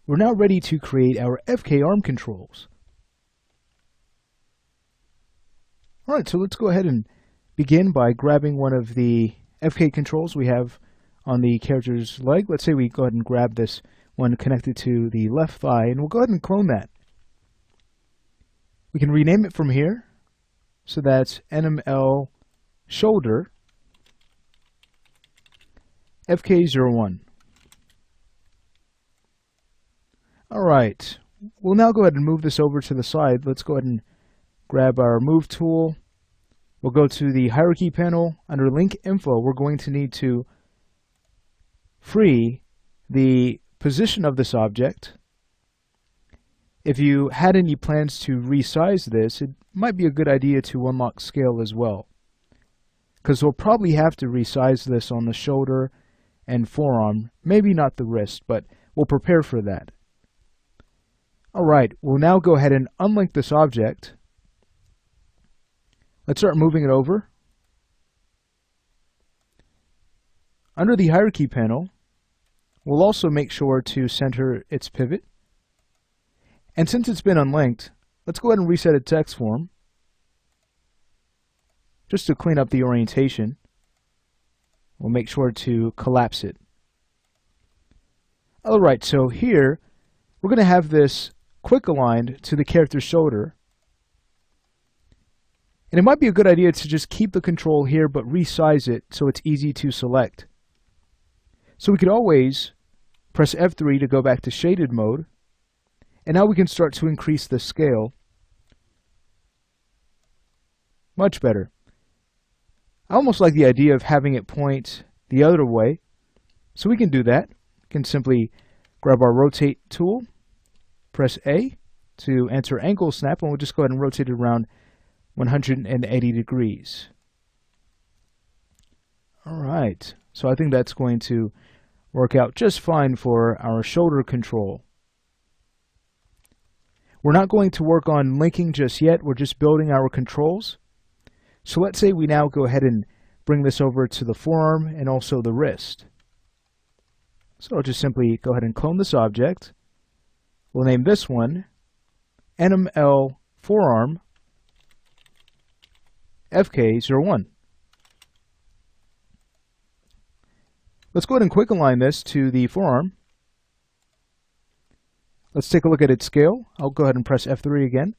we're now ready to create our FK-ARM controls. Alright, so let's go ahead and begin by grabbing one of the FK controls we have on the character's leg. Let's say we go ahead and grab this one connected to the left thigh, and we'll go ahead and clone that. We can rename it from here. So that's NML shoulder FK01. Alright, we'll now go ahead and move this over to the side. Let's go ahead and grab our move tool. We'll go to the hierarchy panel. Under link info, we're going to need to free the position of this object. If you had any plans to resize this, it might be a good idea to unlock scale as well, because we'll probably have to resize this on the shoulder and forearm, maybe not the wrist, but we'll prepare for that. Alright, we'll now go ahead and unlink this object. Let's start moving it over. Under the hierarchy panel, we'll also make sure to center its pivot. And since it's been unlinked, let's go ahead and reset its text form, just to clean up the orientation. We'll make sure to collapse it. Alright, so here we're going to have this quick aligned to the character's shoulder. And it might be a good idea to just keep the control here but resize it so it's easy to select. So we could always press F3 to go back to shaded mode. And now we can start to increase the scale. Much better. I almost like the idea of having it point the other way. So we can do that. We can simply grab our rotate tool, press A to enter angle snap, and we'll just go ahead and rotate it around 180 degrees. Alright, so I think that's going to work out just fine for our shoulder control. We're not going to work on linking just yet, we're just building our controls. So let's say we now go ahead and bring this over to the forearm and also the wrist. So I'll just simply go ahead and clone this object. We'll name this one NML forearm FK01. Let's go ahead and quick align this to the forearm. Let's take a look at its scale. I'll go ahead and press F3 again.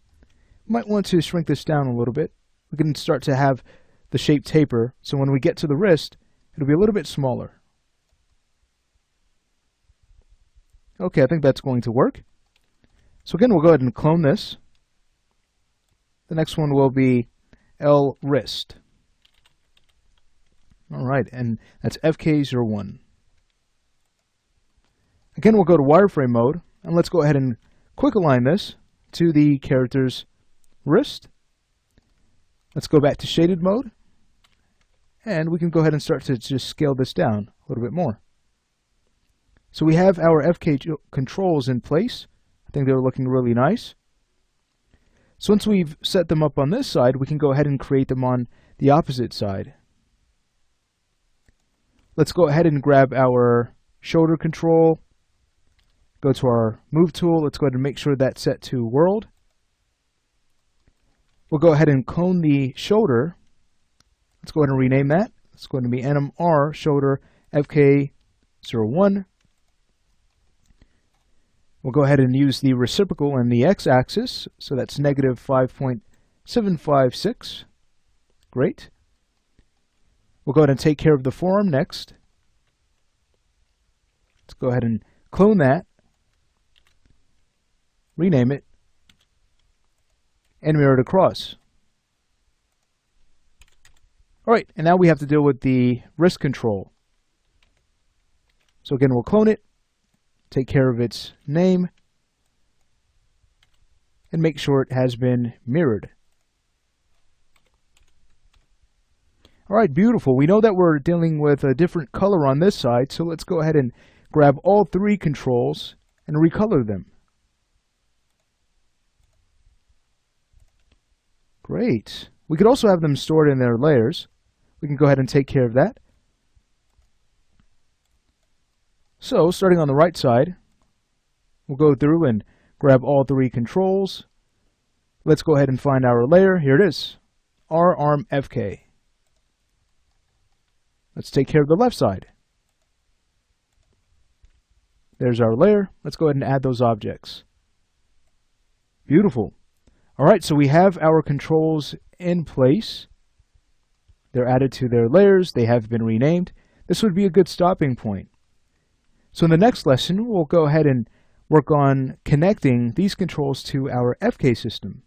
You might want to shrink this down a little bit. We can start to have the shape taper, so when we get to the wrist, it'll be a little bit smaller. Okay, I think that's going to work. So again, we'll go ahead and clone this. The next one will be L wrist. Alright, and that's FK01. Again, we'll go to wireframe mode, and let's go ahead and quick align this to the character's wrist. Let's go back to shaded mode, and we can go ahead and start to just scale this down a little bit more. So we have our FK controls in place. I think they're looking really nice. So once we've set them up on this side, we can go ahead and create them on the opposite side. Let's go ahead and grab our shoulder control, go to our move tool, let's go ahead and make sure that's set to world. We'll go ahead and clone the shoulder. Let's go ahead and rename that. It's going to be NMR shoulder FK01. We'll go ahead and use the reciprocal and the x-axis, so that's negative 5.756. Great. We'll go ahead and take care of the forearm next. Let's go ahead and clone that, rename it, and mirror it across. Alright, and now we have to deal with the wrist control. So again, we'll clone it, take care of its name, and make sure it has been mirrored. Alright, beautiful. We know that we're dealing with a different color on this side, so let's go ahead and grab all three controls and recolor them. Great. We could also have them stored in their layers. We can go ahead and take care of that. So, starting on the right side, We'll go through and grab all 3 controls. Let's go ahead and find our layer. Here it is, RARMFK. Let's take care of the left side. There's our layer. Let's go ahead and add those objects. Beautiful. All right, so we have our controls in place. They're added to their layers. They have been renamed. This would be a good stopping point. So in the next lesson, we'll go ahead and work on connecting these controls to our FK system.